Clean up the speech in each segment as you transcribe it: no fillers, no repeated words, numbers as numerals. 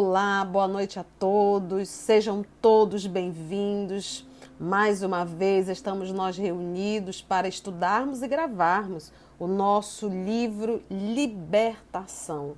Olá, boa noite a todos, sejam todos bem-vindos. Mais uma vez estamos nós reunidos para estudarmos e gravarmos o nosso livro Libertação.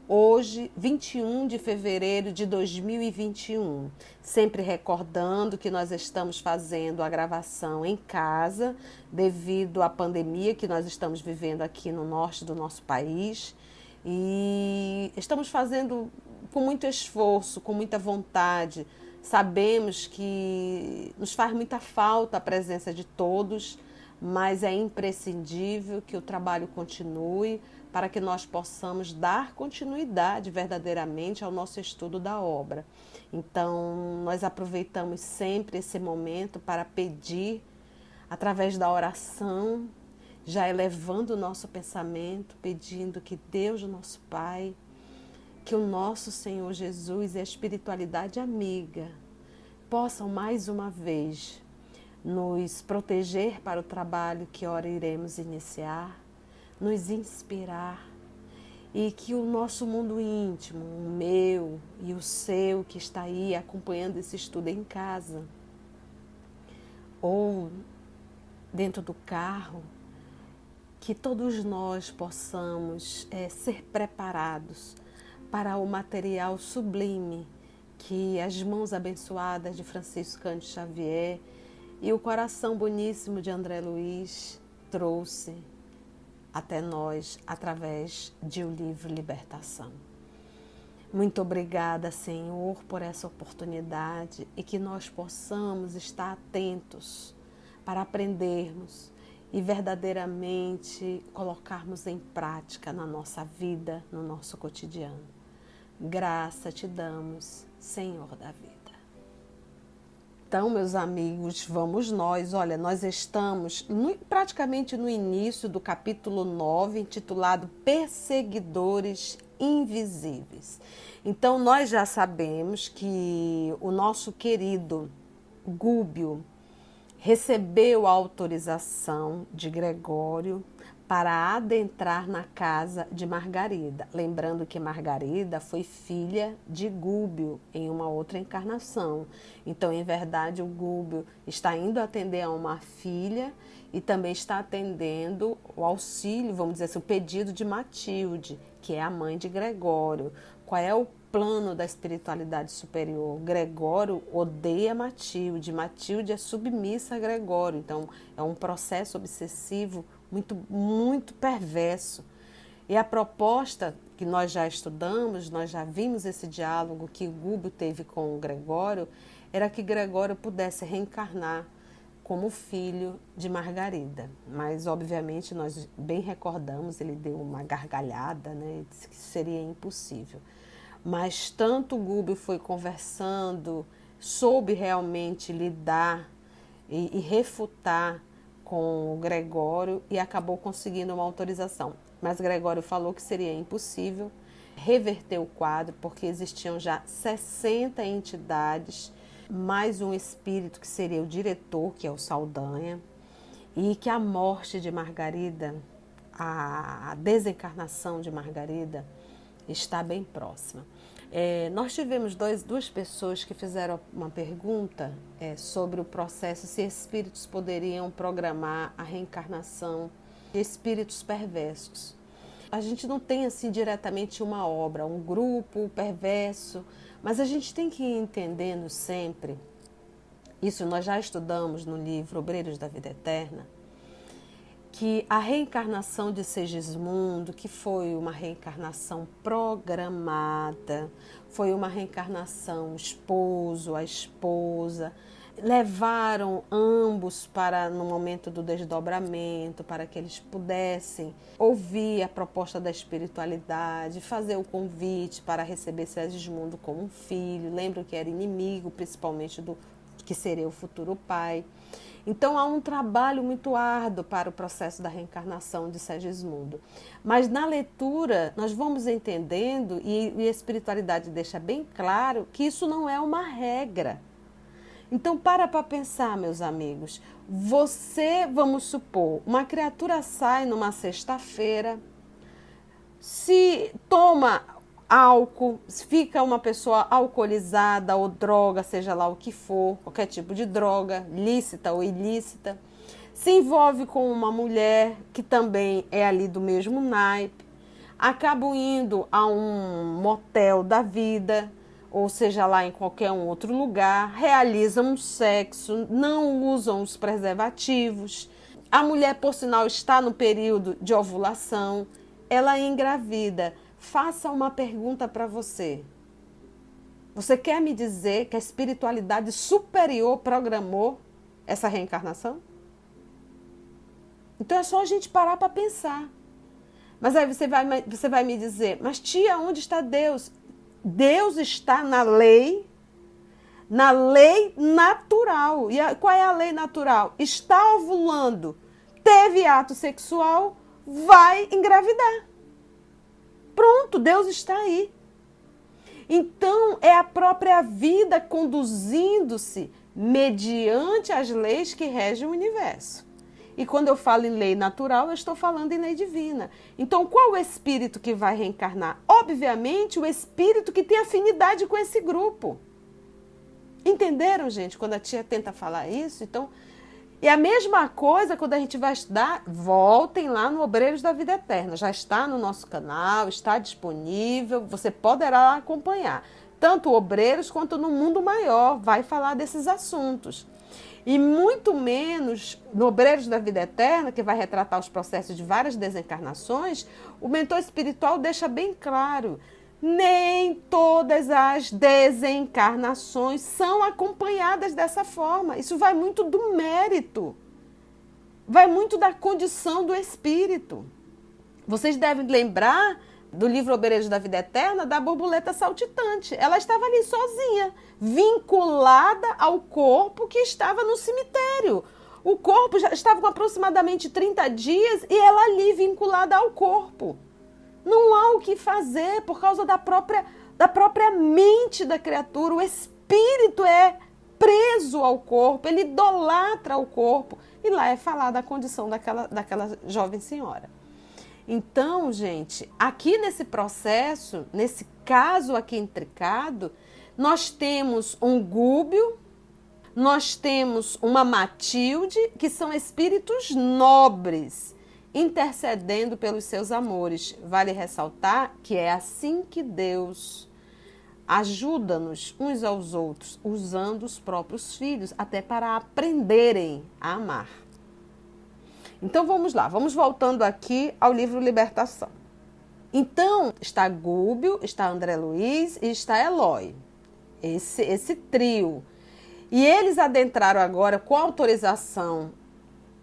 Hoje, 21 de fevereiro de 2021, sempre recordando que nós estamos fazendo a gravação em casa devido à pandemia que nós estamos vivendo aqui no norte do nosso país. E estamos fazendo com muito esforço, com muita vontade. Sabemos que nos faz muita falta a presença de todos, mas é imprescindível que o trabalho continue para que nós possamos dar continuidade verdadeiramente ao nosso estudo da obra. Então, nós aproveitamos sempre esse momento para pedir, através da oração, já elevando o nosso pensamento, pedindo que Deus, nosso Pai, que o nosso Senhor Jesus e a espiritualidade amiga possam mais uma vez nos proteger para o trabalho que ora iremos iniciar, nos inspirar e que o nosso mundo íntimo, o meu e o seu que está aí acompanhando esse estudo em casa ou dentro do carro, que todos nós possamos ser preparados para o material sublime que as mãos abençoadas de Francisco Cândido Xavier e o coração boníssimo de André Luiz trouxe até nós através de o livro Libertação. Muito obrigada, Senhor, por essa oportunidade e que nós possamos estar atentos para aprendermos e verdadeiramente colocarmos em prática na nossa vida, no nosso cotidiano. Graça te damos, Senhor da vida. Então, meus amigos, vamos nós. Olha, nós estamos praticamente no início do capítulo 9, intitulado Perseguidores Invisíveis. Então, nós já sabemos que o nosso querido Gúbio recebeu a autorização de Gregório para adentrar na casa de Margarida. Lembrando que Margarida foi filha de Gúbio em uma outra encarnação. Então, em verdade, o Gúbio está indo atender a uma filha e também está atendendo o auxílio, vamos dizer assim, o pedido de Matilde, que é a mãe de Gregório. Qual é o plano da espiritualidade superior? Gregório odeia Matilde, Matilde é submissa a Gregório. Então, é um processo obsessivo muito perverso. E a proposta que nós já estudamos, nós já vimos esse diálogo que Gúbio teve com o Gregório, era que Gregório pudesse reencarnar como filho de Margarida. Mas, obviamente, nós bem recordamos, ele deu uma gargalhada, né? Disse que seria impossível. Mas tanto Gúbio foi conversando, soube realmente lidar e refutar com o Gregório e acabou conseguindo uma autorização. Mas Gregório falou que seria impossível reverter o quadro, porque existiam já 60 entidades, mais um espírito que seria o diretor, que é o Saldanha, e que a morte de Margarida, a desencarnação de Margarida, está bem próxima. Nós tivemos duas pessoas que fizeram uma pergunta sobre o processo, se espíritos poderiam programar a reencarnação de espíritos perversos. A gente não tem assim diretamente uma obra, um grupo perverso, mas a gente tem que ir entendendo sempre, isso nós já estudamos no livro Obreiros da Vida Eterna, que a reencarnação de Segismundo, que foi uma reencarnação programada, foi uma reencarnação esposo, a esposa, levaram ambos para, no momento do desdobramento, para que eles pudessem ouvir a proposta da espiritualidade, fazer o convite para receber Segismundo como um filho. Lembram que era inimigo, principalmente do que seria o futuro pai. Então, há um trabalho muito árduo para o processo da reencarnação de Segismundo. Mas, na leitura, nós vamos entendendo, e a espiritualidade deixa bem claro, que isso não é uma regra. Então, para pensar, meus amigos. Você, vamos supor, uma criatura sai numa sexta-feira, se toma álcool, fica uma pessoa alcoolizada ou droga, seja lá o que for, qualquer tipo de droga, lícita ou ilícita. Se envolve com uma mulher que também é ali do mesmo naipe. Acabam indo a um motel da vida, ou seja lá em qualquer um outro lugar, realizam um sexo, não usam os preservativos. A mulher, por sinal, está no período de ovulação, ela é engravida. Faça uma pergunta para você. Você quer me dizer que a espiritualidade superior programou essa reencarnação? Então é só a gente parar para pensar. Mas aí você vai me dizer, mas tia, onde está Deus? Deus está na lei natural. E qual é a lei natural? Está ovulando, teve ato sexual, vai engravidar. Pronto, Deus está aí. Então, é a própria vida conduzindo-se mediante as leis que regem o universo. E quando eu falo em lei natural, eu estou falando em lei divina. Então, qual o espírito que vai reencarnar? Obviamente, o espírito que tem afinidade com esse grupo. Entenderam, gente, quando a tia tenta falar isso? Então, e a mesma coisa quando a gente vai estudar, voltem lá no Obreiros da Vida Eterna. Já está no nosso canal, está disponível, você poderá acompanhar. Tanto Obreiros quanto no Mundo Maior vai falar desses assuntos. E muito menos no Obreiros da Vida Eterna, que vai retratar os processos de várias desencarnações, o mentor espiritual deixa bem claro, nem todas as desencarnações são acompanhadas dessa forma. Isso vai muito do mérito, vai muito da condição do espírito. Vocês devem lembrar do livro Obreiros da Vida Eterna, da borboleta saltitante. Ela estava ali sozinha, vinculada ao corpo que estava no cemitério. O corpo já estava com aproximadamente 30 dias e ela ali vinculada ao corpo. Não há o que fazer por causa da própria mente da criatura. O espírito é preso ao corpo, ele idolatra o corpo. E lá é falar da condição daquela jovem senhora. Então, gente, aqui nesse processo, nesse caso aqui intricado, nós temos um Gúbio, nós temos uma Matilde, que são espíritos nobres, intercedendo pelos seus amores. Vale ressaltar que é assim que Deus ajuda-nos uns aos outros, usando os próprios filhos, até para aprenderem a amar. Então vamos lá, vamos voltando aqui ao livro Libertação. Então está Gúbio, está André Luiz e está Eloy, esse trio. E eles adentraram agora, com autorização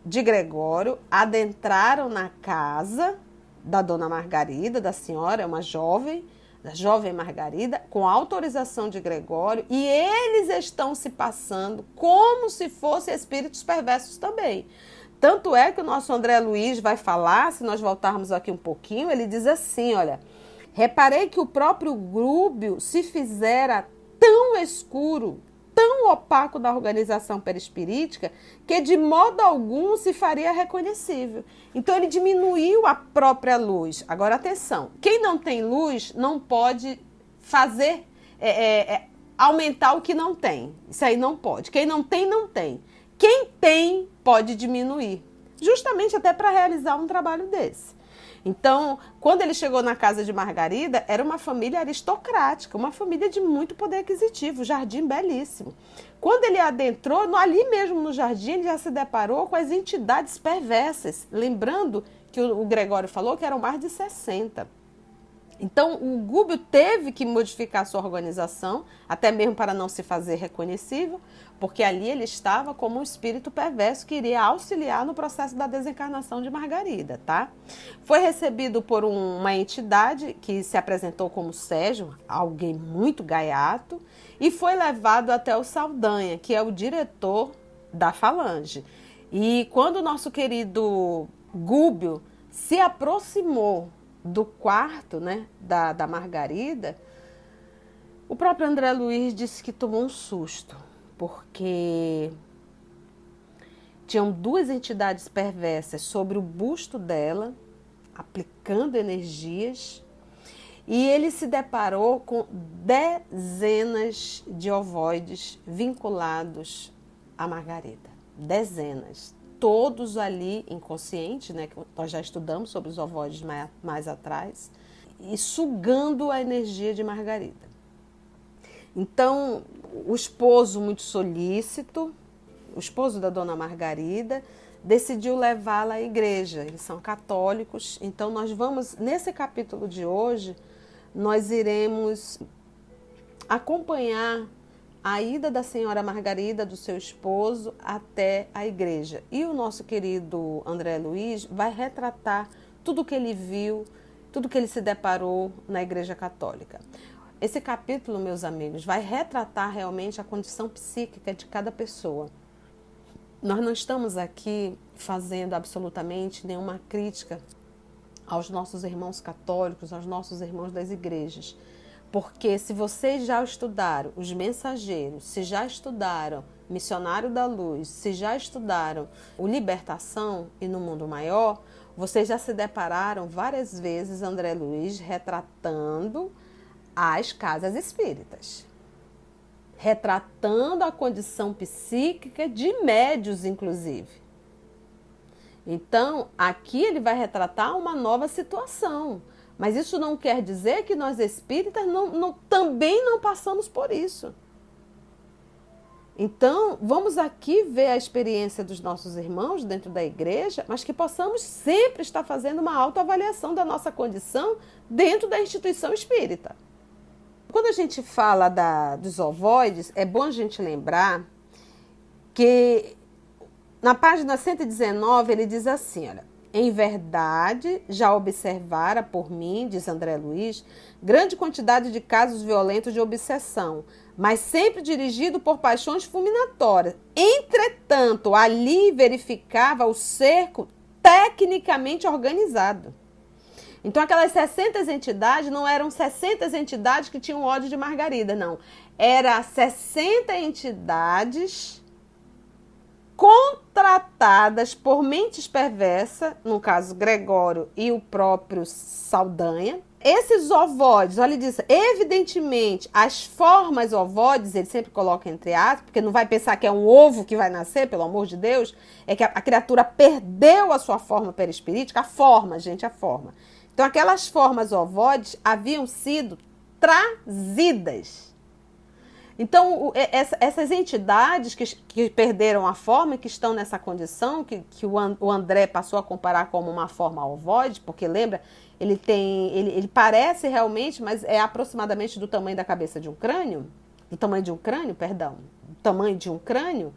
de Gregório, adentraram na casa da dona Margarida, da senhora, uma jovem, da jovem Margarida, com autorização de Gregório, e eles estão se passando como se fossem espíritos perversos também. Tanto é que o nosso André Luiz vai falar, se nós voltarmos aqui um pouquinho, ele diz assim, olha, reparei que o próprio Gúbio se fizera tão escuro, tão opaco da organização perispirítica, que de modo algum se faria reconhecível. Então ele diminuiu a própria luz. Agora atenção, quem não tem luz não pode fazer, aumentar o que não tem. Isso aí não pode. Quem não tem, não tem. Quem tem pode diminuir, justamente até para realizar um trabalho desse. Então, quando ele chegou na casa de Margarida, era uma família aristocrática, uma família de muito poder aquisitivo, jardim belíssimo. Quando ele adentrou, ali mesmo no jardim, ele já se deparou com as entidades perversas, lembrando que o Gregório falou que eram mais de 60. Então, o Gúbio teve que modificar sua organização, até mesmo para não se fazer reconhecível, porque ali ele estava como um espírito perverso que iria auxiliar no processo da desencarnação de Margarida, tá? Foi recebido por uma entidade que se apresentou como Sérgio, alguém muito gaiato, e foi levado até o Saldanha, que é o diretor da Falange. E quando o nosso querido Gúbio se aproximou do quarto, né, da Margarida, o próprio André Luiz disse que tomou um susto, porque tinham duas entidades perversas sobre o busto dela, aplicando energias, E ele se deparou com dezenas de ovoides vinculados a Margarida. Dezenas. Todos ali inconscientes, né? Que nós já estudamos sobre os ovoides mais atrás, e sugando a energia de Margarida. Então, o esposo muito solícito, o esposo da dona Margarida, decidiu levá-la à igreja. Eles são católicos, então nós vamos, nesse capítulo de hoje, nós iremos acompanhar a ida da senhora Margarida, do seu esposo, até a igreja. E o nosso querido André Luiz vai retratar tudo o que ele viu, tudo que ele se deparou na igreja católica. Esse capítulo, meus amigos, vai retratar realmente a condição psíquica de cada pessoa. Nós não estamos aqui fazendo absolutamente nenhuma crítica aos nossos irmãos católicos, aos nossos irmãos das igrejas. Porque se vocês já estudaram os mensageiros, se já estudaram Missionário da Luz, se já estudaram o Libertação e No Mundo Maior, vocês já se depararam várias vezes André Luiz retratando as casas espíritas. Retratando a condição psíquica de médios, inclusive. Então, aqui ele vai retratar uma nova situação. Mas isso não quer dizer que nós espíritas também não passamos por isso. Então, vamos aqui ver a experiência dos nossos irmãos dentro da igreja, mas que possamos sempre estar fazendo uma autoavaliação da nossa condição dentro da instituição espírita. Quando a gente fala dos ovoides, é bom a gente lembrar que na página 119 ele diz assim, olha, em verdade, já observara por mim, diz André Luiz, grande quantidade de casos violentos de obsessão, mas sempre dirigido por paixões fulminatórias. Entretanto, ali verificava o cerco tecnicamente organizado. Então, aquelas 60 entidades não eram 60 entidades que tinham ódio de Margarida, não. Era 60 entidades contratadas por mentes perversas, no caso Gregório e o próprio Saldanha. Esses ovoides, olha, ele diz, evidentemente, as formas ovoides, ele sempre coloca entre aspas, porque não vai pensar que é um ovo que vai nascer, pelo amor de Deus, é que a criatura perdeu a sua forma perispirítica, a forma, gente, a forma. Então, aquelas formas ovoides haviam sido trazidas. Então, essas entidades que perderam a forma, que estão nessa condição, que o André passou a comparar como uma forma ovoide, porque lembra, ele parece realmente, mas é aproximadamente do tamanho da cabeça de um crânio, do tamanho de um crânio,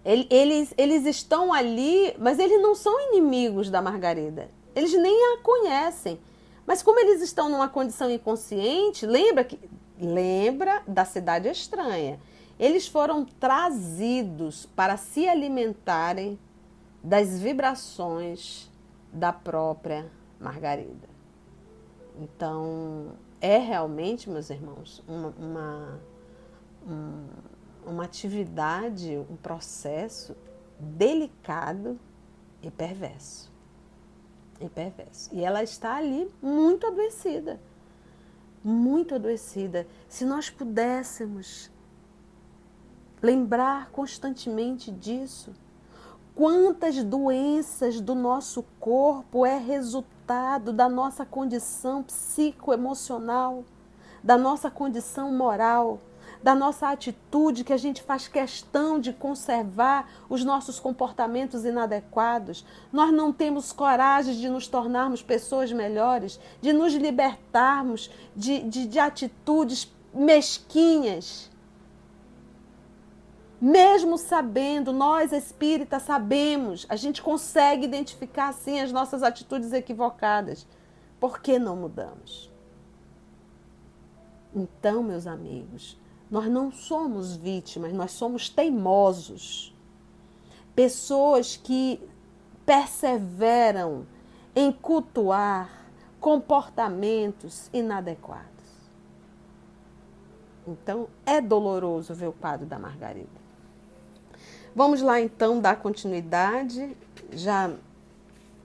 eles estão ali, mas eles não são inimigos da Margarida, eles nem a conhecem, mas como eles estão numa condição inconsciente, lembra da cidade estranha. Eles foram trazidos para se alimentarem das vibrações da própria Margarida. Então, é realmente, meus irmãos, uma atividade, um processo delicado e perverso. E ela está ali muito adoecida. Muito adoecida. Se nós pudéssemos lembrar constantemente disso, quantas doenças do nosso corpo é resultado da nossa condição psicoemocional, da nossa condição moral, da nossa atitude, que a gente faz questão de conservar os nossos comportamentos inadequados. Nós não temos coragem de nos tornarmos pessoas melhores, de nos libertarmos de atitudes mesquinhas. Mesmo sabendo, nós espíritas sabemos, a gente consegue identificar sim as nossas atitudes equivocadas. Por que não mudamos? Então, meus amigos, nós não somos vítimas, nós somos teimosos. Pessoas que perseveram em cultuar comportamentos inadequados. Então, é doloroso ver o quadro da Margarida. Vamos lá, então, dar continuidade. Já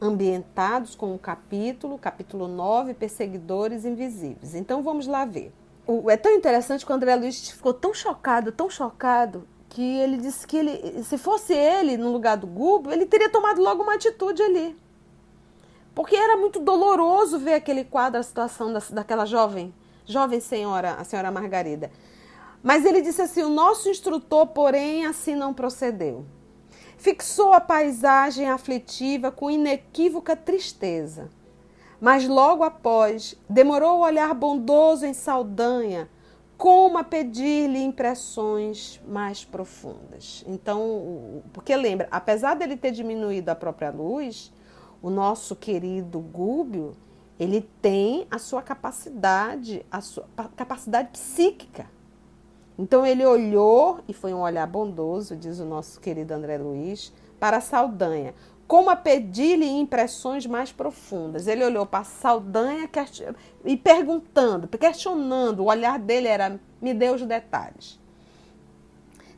ambientados com o capítulo 9, Perseguidores Invisíveis. Então vamos lá ver. É tão interessante que o André Luiz ficou tão chocado, que ele disse que se fosse ele no lugar do Gúbio, ele teria tomado logo uma atitude ali. Porque era muito doloroso ver aquele quadro, a situação daquela jovem senhora, a senhora Margarida. Mas ele disse assim: o nosso instrutor, porém, assim não procedeu. Fixou a paisagem aflitiva com inequívoca tristeza. Mas logo após, demorou o olhar bondoso em Saldanha, como a pedir-lhe impressões mais profundas. Então, porque lembra, apesar dele ter diminuído a própria luz, o nosso querido Gúbio, ele tem a sua capacidade psíquica. Então ele olhou, e foi um olhar bondoso, diz o nosso querido André Luiz, para Saldanha, como a pedir-lhe impressões mais profundas. Ele olhou para Saldanha e perguntando, questionando, o olhar dele era: me dê os detalhes.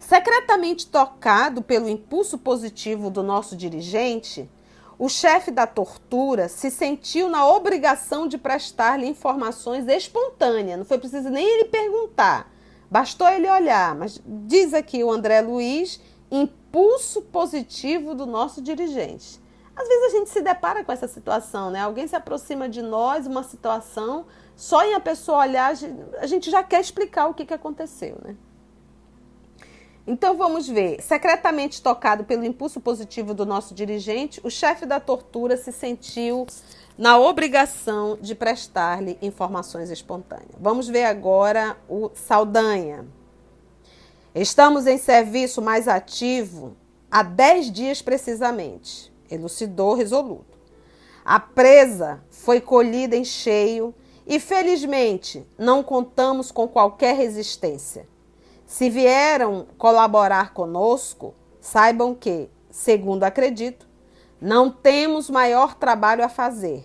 Secretamente tocado pelo impulso positivo do nosso dirigente, o chefe da tortura se sentiu na obrigação de prestar-lhe informações espontâneas. Não foi preciso nem ele perguntar, bastou ele olhar. Mas diz aqui o André Luiz: impulso positivo do nosso dirigente. Às vezes a gente se depara com essa situação, né? Alguém se aproxima de nós, uma situação, só em a pessoa olhar, a gente já quer explicar o que aconteceu, né? Então vamos ver. Secretamente tocado pelo impulso positivo do nosso dirigente, o chefe da tortura se sentiu na obrigação de prestar-lhe informações espontâneas. Vamos ver agora o Saldanha. Estamos em serviço mais ativo há 10 dias precisamente, elucidou resoluto. A presa foi colhida em cheio e, felizmente, não contamos com qualquer resistência. Se vieram colaborar conosco, saibam que, segundo acredito, não temos maior trabalho a fazer.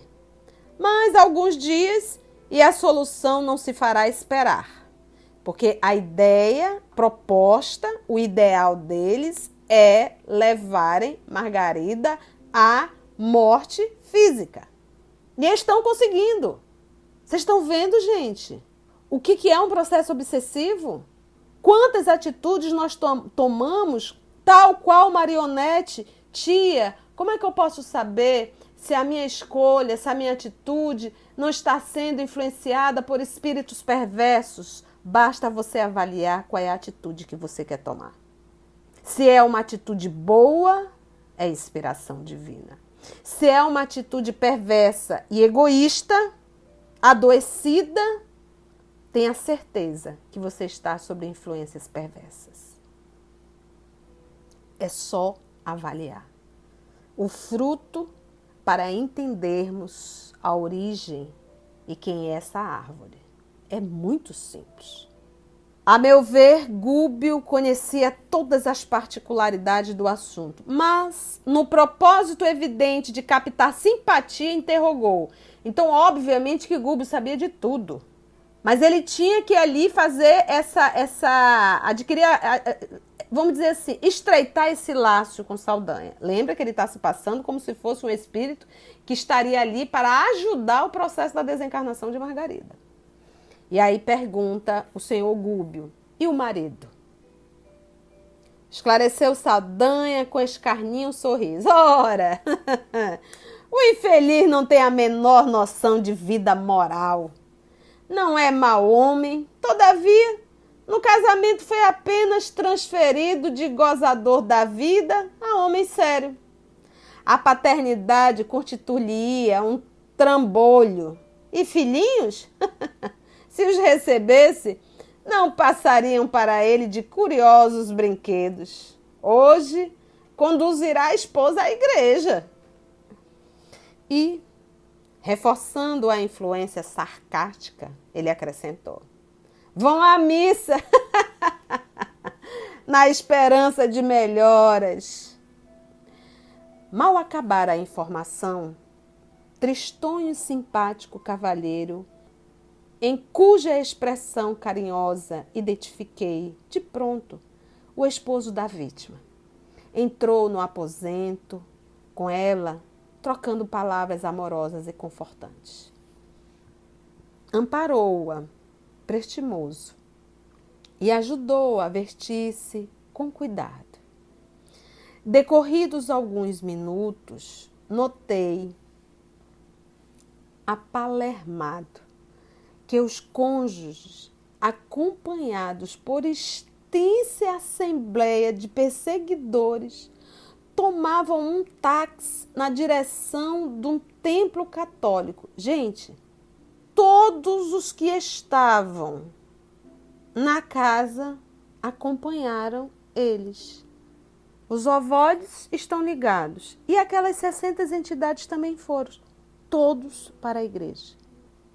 Mas alguns dias e a solução não se fará esperar. Porque a ideia proposta, o ideal deles é levarem Margarida à morte física. E estão conseguindo. Vocês estão vendo, gente? O que é um processo obsessivo? Quantas atitudes nós tomamos, tal qual marionete? Tia, como é que eu posso saber se a minha escolha, se a minha atitude não está sendo influenciada por espíritos perversos? Basta você avaliar qual é a atitude que você quer tomar. Se é uma atitude boa, é inspiração divina. Se é uma atitude perversa e egoísta, adoecida, tenha certeza que você está sob influências perversas. É só avaliar. O fruto para entendermos a origem e quem é essa árvore. É muito simples. A meu ver, Gúbio conhecia todas as particularidades do assunto, mas, no propósito evidente de captar simpatia, interrogou. Então, obviamente que Gúbio sabia de tudo. Mas ele tinha que ali fazer adquirir, vamos dizer assim, estreitar esse laço com Saldanha. Lembra que ele está se passando como se fosse um espírito que estaria ali para ajudar o processo da desencarnação de Margarida. E aí pergunta o senhor Gúbio: e o marido? Esclareceu Saldanha com escarninho sorriso. Ora, o infeliz não tem a menor noção de vida moral. Não é mau homem, todavia, no casamento foi apenas transferido de gozador da vida a homem sério. A paternidade constituía um trambolho. E filhinhos? Se os recebesse, não passariam para ele de curiosos brinquedos. Hoje, conduzirá a esposa à igreja. E, reforçando a influência sarcástica, ele acrescentou: vão à missa, na esperança de melhoras. Mal acabara a informação, tristonho e simpático cavalheiro, em cuja expressão carinhosa identifiquei, de pronto, o esposo da vítima, entrou no aposento, com ela, trocando palavras amorosas e confortantes. Amparou-a, prestimoso, e ajudou a vestir-se com cuidado. Decorridos alguns minutos, notei, apalermado, que os cônjuges, acompanhados por extensa assembleia de perseguidores, tomavam um táxi na direção de um templo católico. Gente, todos os que estavam na casa acompanharam eles. Os ovoides estão ligados. E aquelas 60 entidades também foram. Todos para a igreja.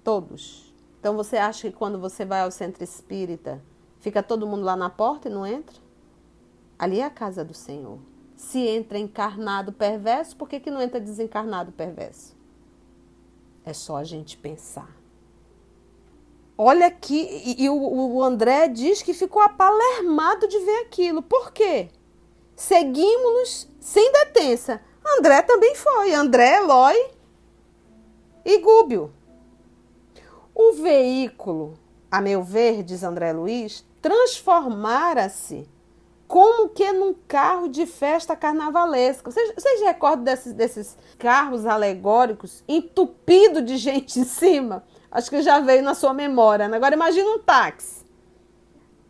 Todos. Então você acha que quando você vai ao centro espírita, fica todo mundo lá na porta e não entra? Ali é a casa do Senhor. Se entra encarnado perverso, por que não entra desencarnado perverso? É só a gente pensar. Olha aqui, e o André diz que ficou apalermado de ver aquilo. Por quê? Seguimos-nos sem detença. André também foi. André, Eloy e Gúbio. O veículo, a meu ver, diz André Luiz, transformara-se como que num carro de festa carnavalesca. Vocês recordam desses carros alegóricos entupidos de gente em cima? Acho que já veio na sua memória, né? Agora imagina um táxi.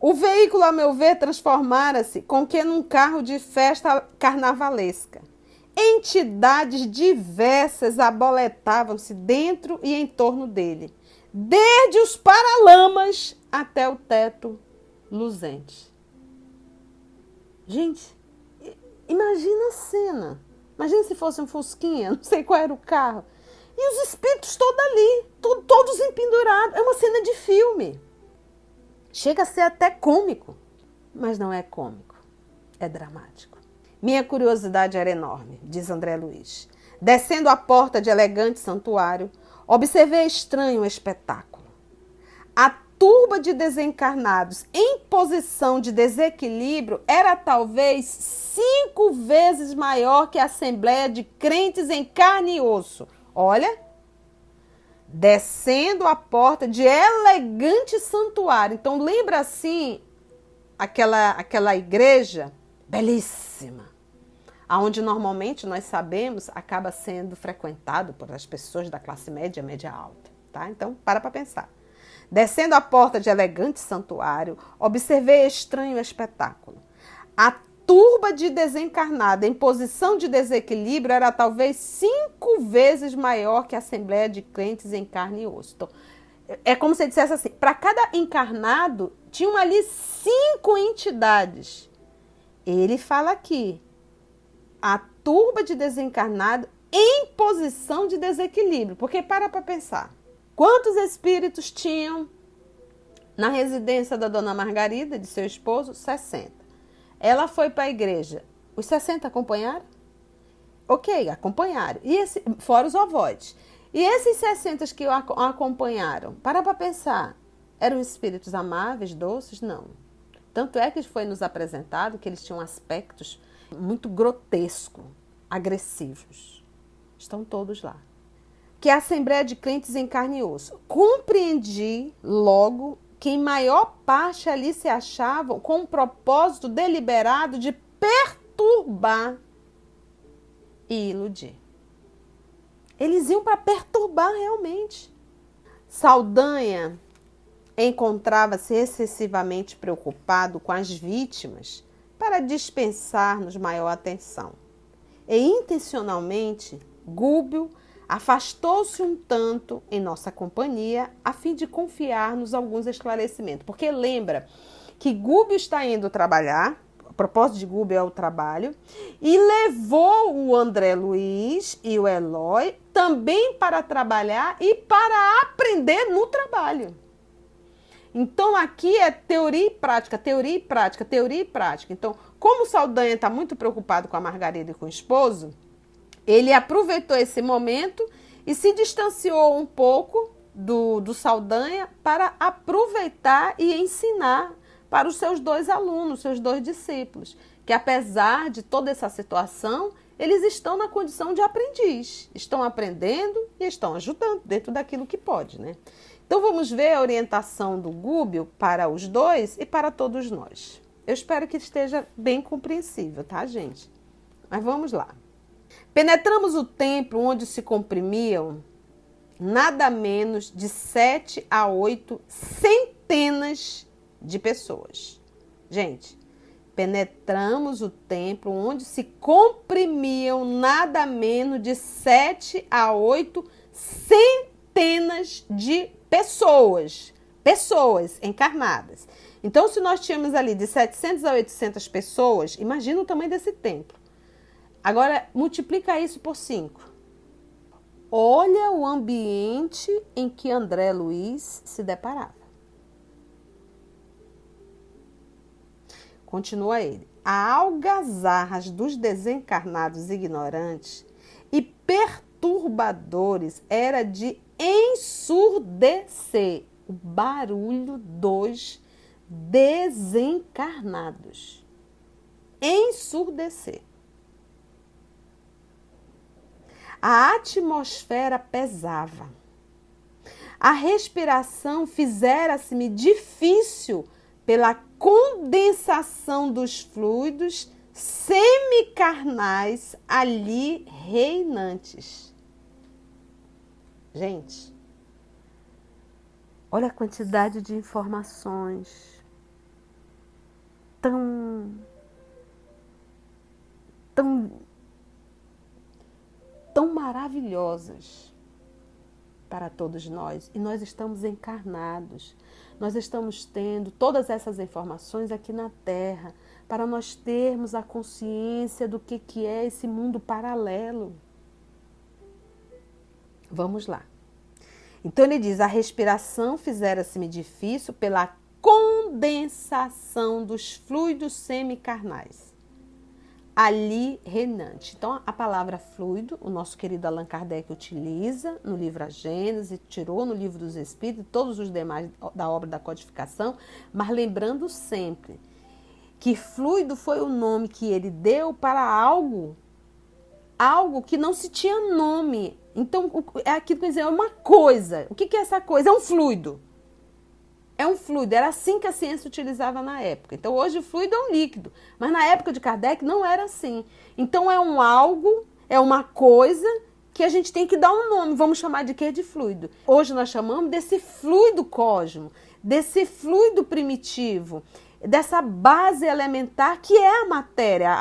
O veículo, a meu ver, transformara-se como que num carro de festa carnavalesca. Entidades diversas aboletavam-se dentro e em torno dele, desde os paralamas até o teto luzente. Gente, imagina a cena. Imagina se fosse um fusquinha, não sei qual era o carro. E os espíritos todos ali, todos empendurados. É uma cena de filme. Chega a ser até cômico. Mas não é cômico, é dramático. Minha curiosidade era enorme, diz André Luiz. Descendo a porta de elegante santuário, observei estranho espetáculo. A turba de desencarnados em posição de desequilíbrio era talvez 5 vezes maior que a assembleia de crentes em carne e osso. Olha, descendo a porta de elegante santuário. Então lembra assim aquela igreja belíssima, aonde normalmente nós sabemos acaba sendo frequentado por as pessoas da classe média, média alta, tá? Então para pensar. Descendo a porta de elegante santuário, observei estranho espetáculo. A turba de desencarnada em posição de desequilíbrio era talvez 5 vezes maior que a assembleia de crentes em carne e osso. Então, é como se dissesse assim, para cada encarnado, tinham ali 5 entidades. Ele fala aqui, a turba de desencarnado em posição de desequilíbrio. Porque para pensar, quantos espíritos tinham na residência da dona Margarida, de seu esposo? 60. Ela foi para a igreja. Os 60 acompanharam? Ok, acompanharam. Fora os ovoides. E esses 60 que o acompanharam, para pensar, eram espíritos amáveis, doces? Não. Tanto é que foi nos apresentado que eles tinham aspectos muito grotescos, agressivos. Estão todos lá. Que a assembleia de crentes em carne e osso. Compreendi logo que em maior parte ali se achavam com um propósito deliberado de perturbar e iludir. Eles iam para perturbar realmente. Saldanha encontrava-se excessivamente preocupado com as vítimas para dispensar-nos maior atenção. E intencionalmente, Gúbio afastou-se um tanto em nossa companhia a fim de confiar-nos alguns esclarecimentos. Porque lembra que Gúbio está indo trabalhar, o propósito de Gúbio é o trabalho, e levou o André Luiz e o Eloy também para trabalhar e para aprender no trabalho. Então aqui é teoria e prática, teoria e prática, teoria e prática. Então, como o Saldanha está muito preocupado com a Margarida e com o esposo, ele aproveitou esse momento e se distanciou um pouco do Saldanha para aproveitar e ensinar para os seus 2 alunos, seus 2 discípulos, que apesar de toda essa situação, eles estão na condição de aprendiz, estão aprendendo e estão ajudando dentro daquilo que pode, né? Então vamos ver a orientação do Gúbio para os dois e para todos nós. Eu espero que esteja bem compreensível, tá, gente? Mas vamos lá. Penetramos o templo onde se comprimiam nada menos de 7 a 8 centenas de pessoas. Gente, penetramos o templo onde se comprimiam nada menos de 7 a 8 centenas de pessoas. Pessoas encarnadas. Então, se nós tínhamos ali de 700 a 800 pessoas, imagina o tamanho desse templo. Agora, multiplica isso por 5. Olha o ambiente em que André Luiz se deparava. Continua ele. A algazarras dos desencarnados ignorantes e perturbadores era de ensurdecer o barulho dos desencarnados. Ensurdecer. A atmosfera pesava. A respiração fizera-se-me difícil pela condensação dos fluidos semicarnais ali reinantes. Gente, olha a quantidade de informações tão maravilhosas para todos nós. E nós estamos encarnados. Nós estamos tendo todas essas informações aqui na Terra para nós termos a consciência do que é esse mundo paralelo. Vamos lá. Então ele diz, a respiração fizera-se-me difícil pela condensação dos fluidos semicarnais. Ali reinante. Então, a palavra fluido, o nosso querido Allan Kardec utiliza no livro A Gênese, tirou no livro dos Espíritos e todos os demais da obra da codificação, mas lembrando sempre que fluido foi o nome que ele deu para algo que não se tinha nome. Então, é aquilo que dizer, é uma coisa. O que é essa coisa? É um fluido. É um fluido, era assim que a ciência utilizava na época. Então, hoje o fluido é um líquido, mas na época de Kardec não era assim. Então, é um algo, é uma coisa que a gente tem que dar um nome, vamos chamar de quê? De fluido. Hoje nós chamamos desse fluido cosmo, desse fluido primitivo, dessa base elementar que é a matéria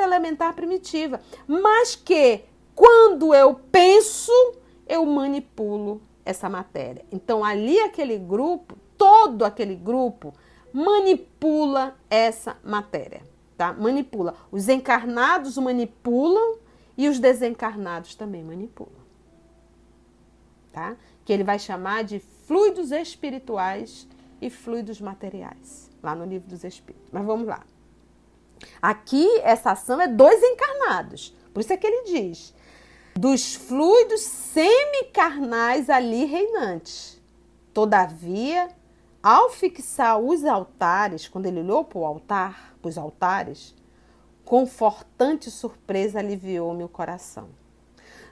elementar primitiva, mas que quando eu penso, eu manipulo essa matéria. Então, ali aquele grupo, todo aquele grupo manipula essa matéria, tá? Manipula. Os encarnados manipulam e os desencarnados também manipulam, tá? Que ele vai chamar de fluidos espirituais e fluidos materiais, lá no Livro dos Espíritos. Mas vamos lá. Aqui, essa ação é dos encarnados. Por isso é que ele diz, dos fluidos semicarnais ali reinantes. Todavia, ao fixar os altares, quando ele olhou para os altares, confortante surpresa aliviou-me o coração.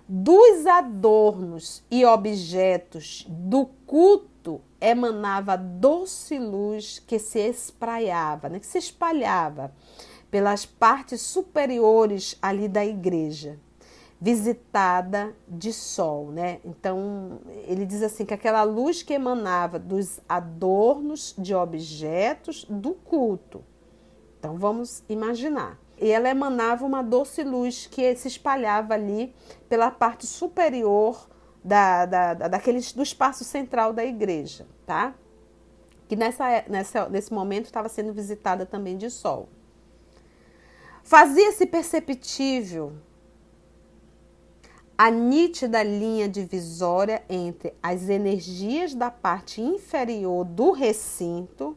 Dos adornos e objetos do culto emanava doce luz que se espraiava, né, que se espalhava pelas partes superiores ali da igreja, visitada de sol, né? Então, ele diz assim que aquela luz que emanava dos adornos de objetos do culto. Então, vamos imaginar. E ela emanava uma doce luz que se espalhava ali pela parte superior do espaço central da igreja, tá? Que nesse momento estava sendo visitada também de sol. Fazia-se perceptível a nítida linha divisória entre as energias da parte inferior do recinto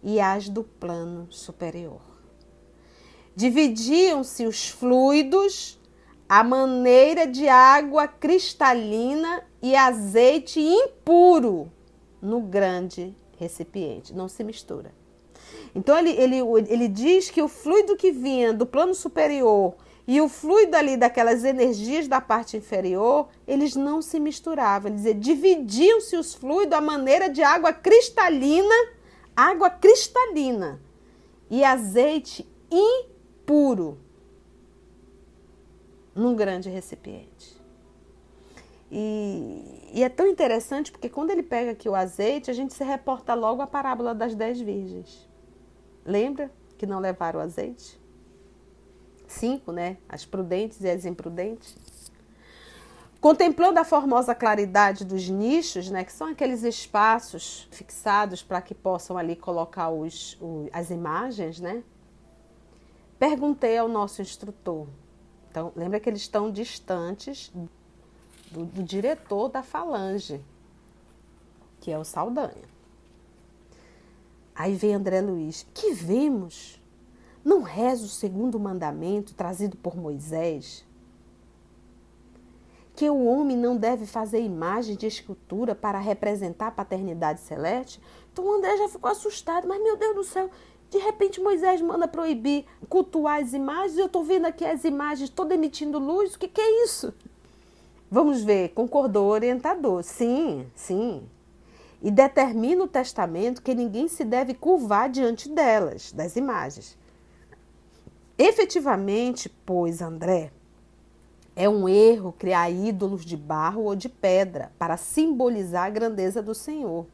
e as do plano superior. Dividiam-se os fluidos à maneira de água cristalina e azeite impuro no grande recipiente. Não se mistura. Então, ele diz que o fluido que vinha do plano superior, E o fluido ali daquelas energias da parte inferior, eles não se misturavam. Ele dizia, dividiam-se os fluidos à maneira de água cristalina e azeite impuro num grande recipiente. E é tão interessante porque quando ele pega aqui o azeite, a gente se reporta logo à parábola das 10 virgens. Lembra que não levaram o azeite? 5, né? As prudentes e as imprudentes. Contemplando a formosa claridade dos nichos, né? Que são aqueles espaços fixados para que possam ali colocar as imagens, né? Perguntei ao nosso instrutor. Então, lembra que eles estão distantes do diretor da falange, que é o Saldanha. Aí vem André Luiz. Que vemos? Não reza o segundo mandamento trazido por Moisés? Que o homem não deve fazer imagem de escultura para representar a paternidade celeste? Então o André já ficou assustado. Mas, meu Deus do céu, de repente Moisés manda proibir cultuar as imagens. Eu estou vendo aqui as imagens todas emitindo luz. O que é isso? Vamos ver, concordou o orientador. Sim. E determina o testamento que ninguém se deve curvar diante delas, das imagens. Efetivamente, pois, André, é um erro criar ídolos de barro ou de pedra para simbolizar a grandeza do Senhor,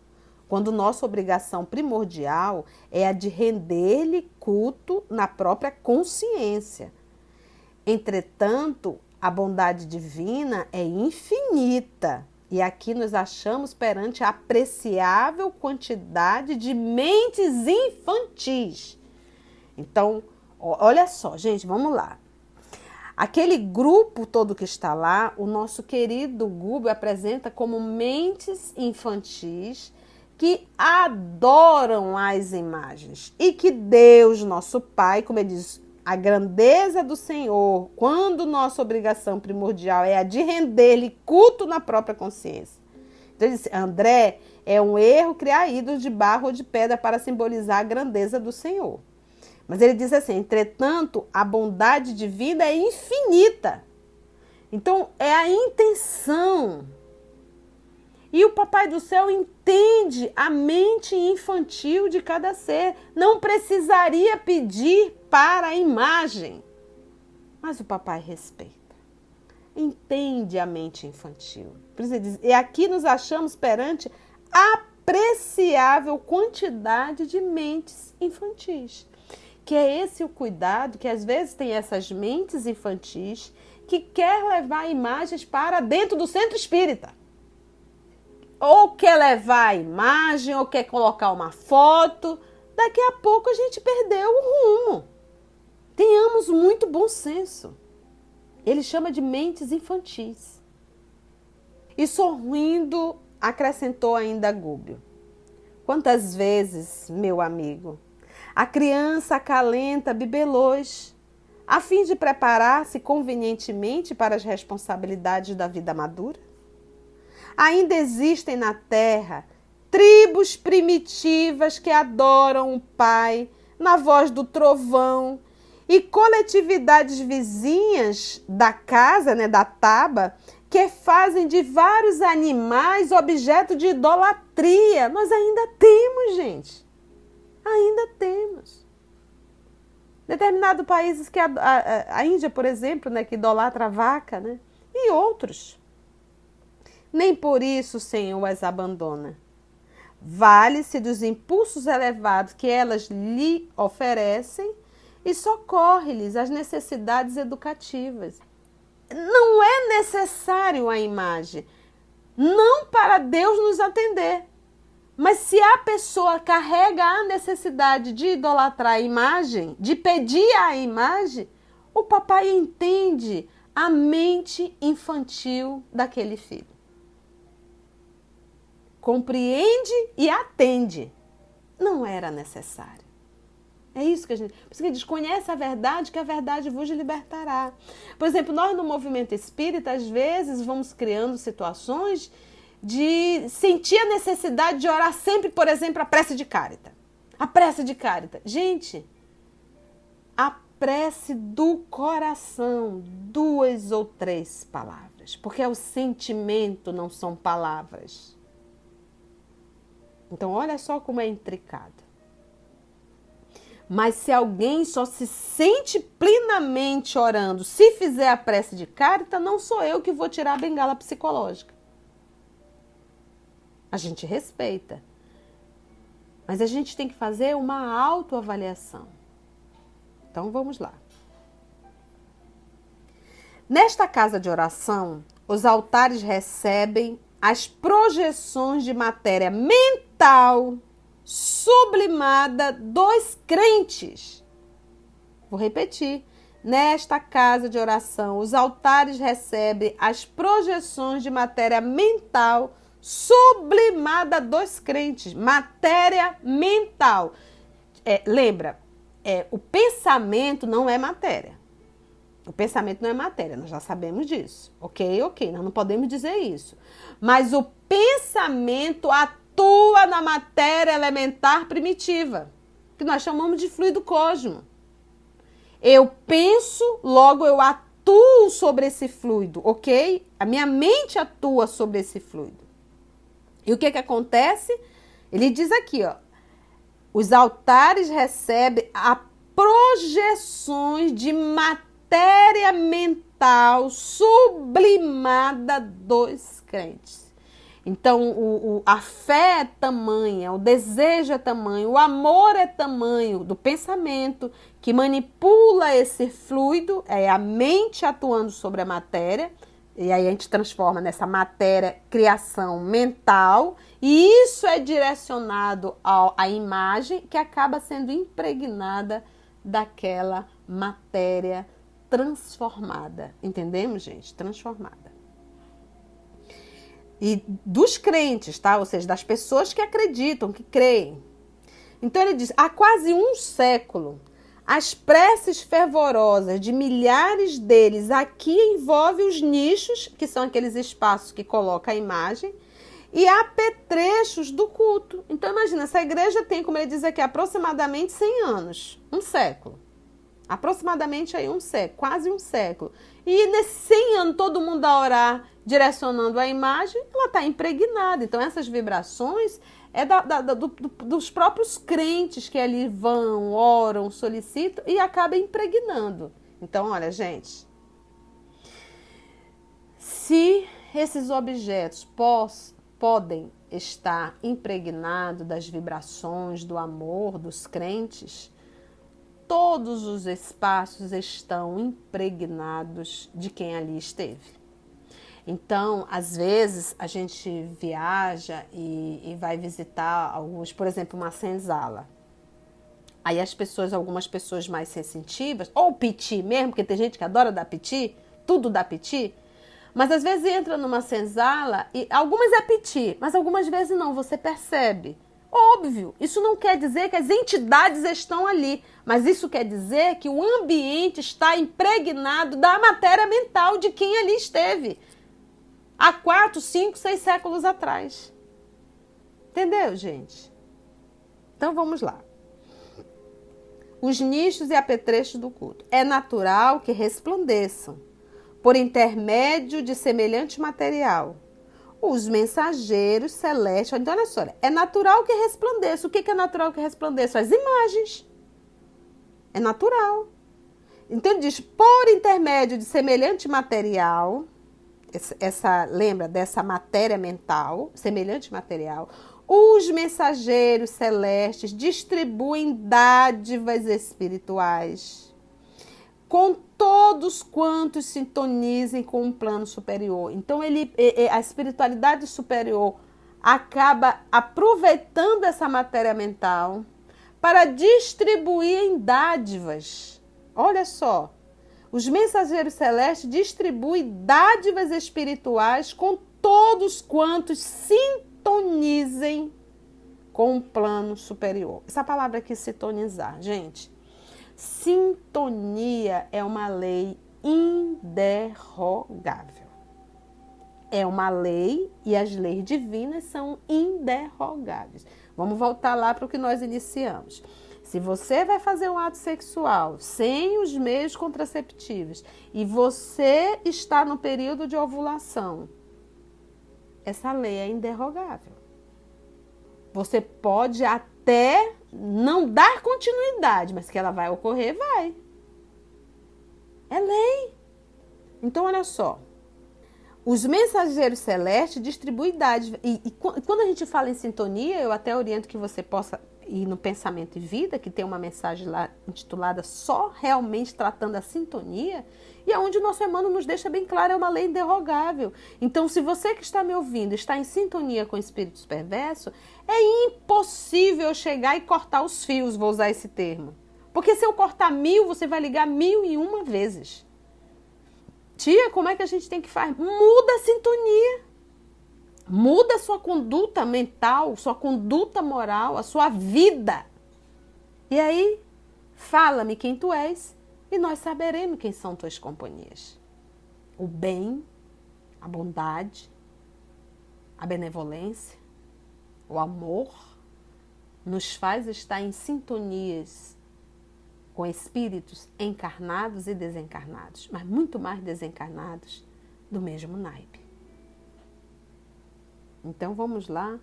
quando nossa obrigação primordial é a de render-lhe culto na própria consciência. Entretanto, a bondade divina é infinita e aqui nos achamos perante a apreciável quantidade de mentes infantis. Então, olha só, gente, vamos lá. Aquele grupo todo que está lá, o nosso querido Gubbio apresenta como mentes infantis que adoram as imagens e que Deus, nosso Pai, como ele diz, a grandeza do Senhor, quando nossa obrigação primordial é a de render-lhe culto na própria consciência. Então ele diz, André, é um erro criar ídolos de barro ou de pedra para simbolizar a grandeza do Senhor. Mas ele diz assim, entretanto, a bondade divina é infinita. Então, é a intenção. E o Papai do Céu entende a mente infantil de cada ser. Não precisaria pedir para a imagem. Mas o Papai respeita. Entende a mente infantil. Por isso ele diz, e aqui nos achamos perante apreciável quantidade de mentes infantis. Que é esse o cuidado que às vezes tem essas mentes infantis que quer levar imagens para dentro do centro espírita. Ou quer levar a imagem, ou quer colocar uma foto. Daqui a pouco a gente perdeu o rumo. Tenhamos muito bom senso. Ele chama de mentes infantis. E sorrindo, acrescentou ainda Gubbio. Quantas vezes, meu amigo, a criança acalenta bibelôs, a fim de preparar-se convenientemente para as responsabilidades da vida madura? Ainda existem na terra tribos primitivas que adoram o Pai na voz do trovão e coletividades vizinhas da casa, né, da taba, que fazem de vários animais objeto de idolatria. Nós ainda temos, gente. Ainda temos. Determinados países, que a Índia, por exemplo, né, que idolatra a vaca, né, e outros. Nem por isso o Senhor as abandona. Vale-se dos impulsos elevados que elas lhe oferecem e socorre-lhes as necessidades educativas. Não é necessário a imagem, não para Deus nos atender. Mas se a pessoa carrega a necessidade de idolatrar a imagem, de pedir a imagem, o papai entende a mente infantil daquele filho. Compreende e atende. Não era necessário. É isso que a gente... Por isso que ele diz, conhece a verdade, que a verdade vos libertará. Por exemplo, nós no movimento espírita, às vezes, vamos criando situações de sentir a necessidade de orar sempre, por exemplo, a prece de Cárita. A prece de Cárita. Gente, a prece do coração, 2 ou 3 palavras, porque é o sentimento, não são palavras. Então, olha só como é intricado. Mas se alguém só se sente plenamente orando, se fizer a prece de carta, não sou eu que vou tirar a bengala psicológica. A gente respeita. Mas a gente tem que fazer uma autoavaliação. Então, vamos lá. Nesta casa de oração, os altares recebem as projeções de matéria mental sublimada dos crentes. Vou repetir. Nesta casa de oração, os altares recebem as projeções de matéria mental sublimada dos crentes. Matéria mental. Lembra, o pensamento não é matéria. O pensamento não é matéria, nós já sabemos disso. Ok, nós não podemos dizer isso. Mas o pensamento atua na matéria elementar primitiva, que nós chamamos de fluido cósmico. Eu penso, logo eu atuo sobre esse fluido, ok? A minha mente atua sobre esse fluido. E o que acontece? Ele diz aqui, ó, os altares recebem a projeções de matéria mental sublimada dos crentes. Então, a fé é tamanha, o desejo é tamanho, o amor é tamanho do pensamento que manipula esse fluido, é a mente atuando sobre a matéria, e aí a gente transforma nessa matéria criação mental, e isso é direcionado à imagem que acaba sendo impregnada daquela matéria transformada. Entendemos, gente? Transformada. E dos crentes, tá? Ou seja, das pessoas que acreditam, que creem. Então ele diz, há quase um século, as preces fervorosas de milhares deles aqui envolvem os nichos, que são aqueles espaços que coloca a imagem, e apetrechos do culto. Então imagina, essa igreja tem, como ele diz aqui, aproximadamente 100 anos, um século. Aproximadamente aí um século, quase um século. E nesses 100 anos todo mundo a orar direcionando a imagem, ela está impregnada. Então essas vibrações é dos próprios crentes que ali vão, oram, solicitam e acaba impregnando. Então, olha, gente, se esses objetos podem estar impregnados das vibrações, do amor dos crentes, todos os espaços estão impregnados de quem ali esteve. Então, às vezes, a gente viaja e vai visitar alguns, por exemplo, uma senzala. Aí algumas pessoas mais sensitivas, ou piti mesmo, porque tem gente que adora dar piti, tudo dá piti, mas às vezes entra numa senzala e algumas é piti, mas algumas vezes não, você percebe. Óbvio, isso não quer dizer que as entidades estão ali, mas isso quer dizer que o ambiente está impregnado da matéria mental de quem ali esteve. Há 4, 5, 6 séculos atrás. Entendeu, gente? Então vamos lá. Os nichos e apetrechos do culto. É natural que resplandeçam, por intermédio de semelhante material, os mensageiros celestes. Então, olha só, é natural que resplandeça. O que é natural que resplandeça? As imagens. É natural. Então, ele diz, por intermédio de semelhante material, lembra dessa matéria mental, semelhante material, os mensageiros celestes distribuem dádivas espirituais com todos quantos sintonizem com um plano superior. Então, a espiritualidade superior acaba aproveitando essa matéria mental para distribuir em dádivas. Olha só. Os mensageiros celestes distribuem dádivas espirituais com todos quantos sintonizem com um plano superior. Essa palavra aqui, sintonizar, gente. Sintonia é uma lei inderrogável. É uma lei e as leis divinas são inderrogáveis. Vamos voltar lá para o que nós iniciamos. Se você vai fazer um ato sexual sem os meios contraceptivos e você está no período de ovulação, essa lei é inderrogável. Você pode até não dar continuidade, mas que ela vai ocorrer, vai. É lei. Então, olha só. Os mensageiros celestes distribuem idade. E quando a gente fala em sintonia, eu até oriento que você possa ir no Pensamento e Vida, que tem uma mensagem lá intitulada Só Realmente Tratando a Sintonia, e é onde o nosso Emmanuel nos deixa bem claro, é uma lei inderrogável. Então, se você que está me ouvindo está em sintonia com espíritos perversos, é impossível chegar e cortar os fios, vou usar esse termo. Porque se eu cortar 1000, você vai ligar 1001 vezes. Tia, como é que a gente tem que fazer? Muda a sintonia. Muda a sua conduta mental, sua conduta moral, a sua vida. E aí, fala-me quem tu és e nós saberemos quem são tuas companhias. O bem, a bondade, a benevolência, o amor nos faz estar em sintonias com espíritos encarnados e desencarnados, mas muito mais desencarnados do mesmo naipe. Então vamos lá.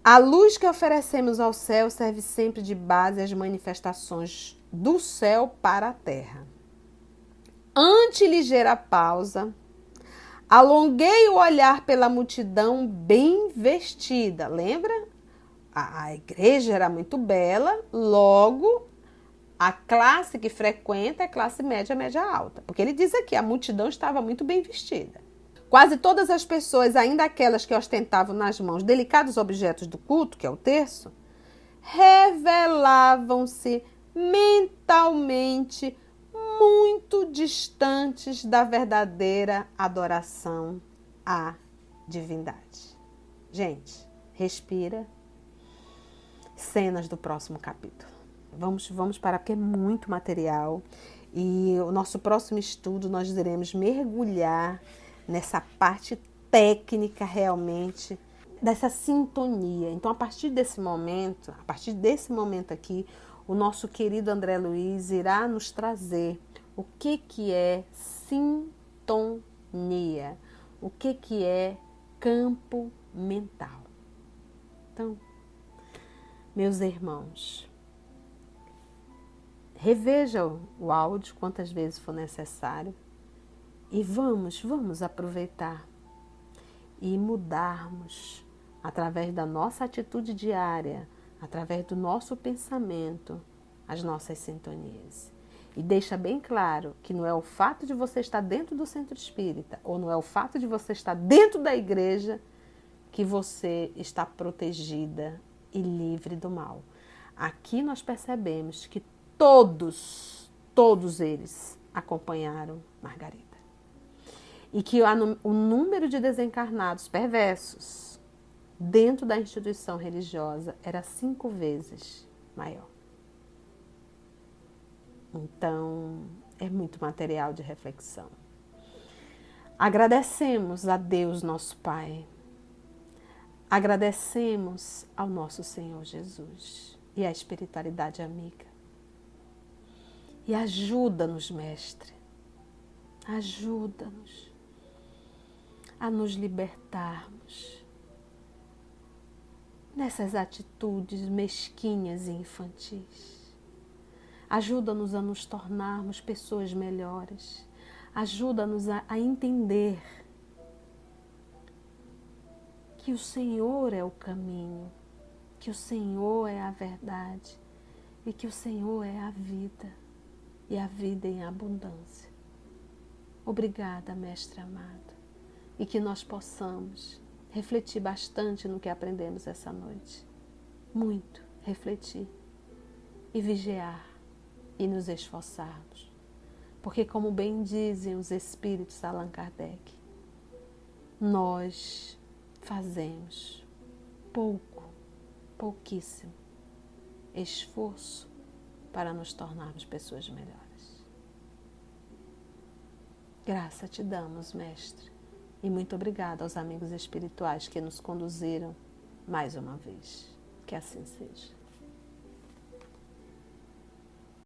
A luz que oferecemos ao céu serve sempre de base às manifestações do céu para a terra. Ante ligeira pausa, alonguei o olhar pela multidão bem vestida. Lembra? A igreja era muito bela, logo a classe que frequenta é a classe média, média alta. Porque ele diz aqui, a multidão estava muito bem vestida. Quase todas as pessoas, ainda aquelas que ostentavam nas mãos delicados objetos do culto, que é o terço, revelavam-se mentalmente muito distantes da verdadeira adoração à divindade. Gente, respira. Cenas do próximo capítulo. Vamos parar porque é muito material e o nosso próximo estudo nós iremos mergulhar nessa parte técnica realmente dessa sintonia. Então, a partir desse momento aqui, o nosso querido André Luiz irá nos trazer o que é sintonia, o que é campo mental. Então, meus irmãos, revejam o áudio quantas vezes for necessário e vamos aproveitar e mudarmos através da nossa atitude diária, através do nosso pensamento, as nossas sintonias. E deixa bem claro que não é o fato de você estar dentro do centro espírita ou não é o fato de você estar dentro da igreja que você está protegida e livre do mal. Aqui nós percebemos que todos eles acompanharam Margarida. E que o número de desencarnados perversos dentro da instituição religiosa era 5 vezes maior. Então, é muito material de reflexão. Agradecemos a Deus, nosso Pai. Agradecemos ao nosso Senhor Jesus e à espiritualidade amiga. E ajuda-nos, Mestre, ajuda-nos a nos libertarmos dessas atitudes mesquinhas e infantis. Ajuda-nos a nos tornarmos pessoas melhores. Ajuda-nos a entender que o Senhor é o caminho, que o Senhor é a verdade e que o Senhor é a vida e a vida em abundância. Obrigada, Mestre amado, e que nós possamos refletir bastante no que aprendemos essa noite. Muito refletir e vigiar e nos esforçarmos. Porque, como bem dizem os espíritos Allan Kardec, nós fazemos pouquíssimo esforço para nos tornarmos pessoas melhores. Graça te damos, Mestre, e muito obrigada aos amigos espirituais que nos conduziram mais uma vez. Que assim seja.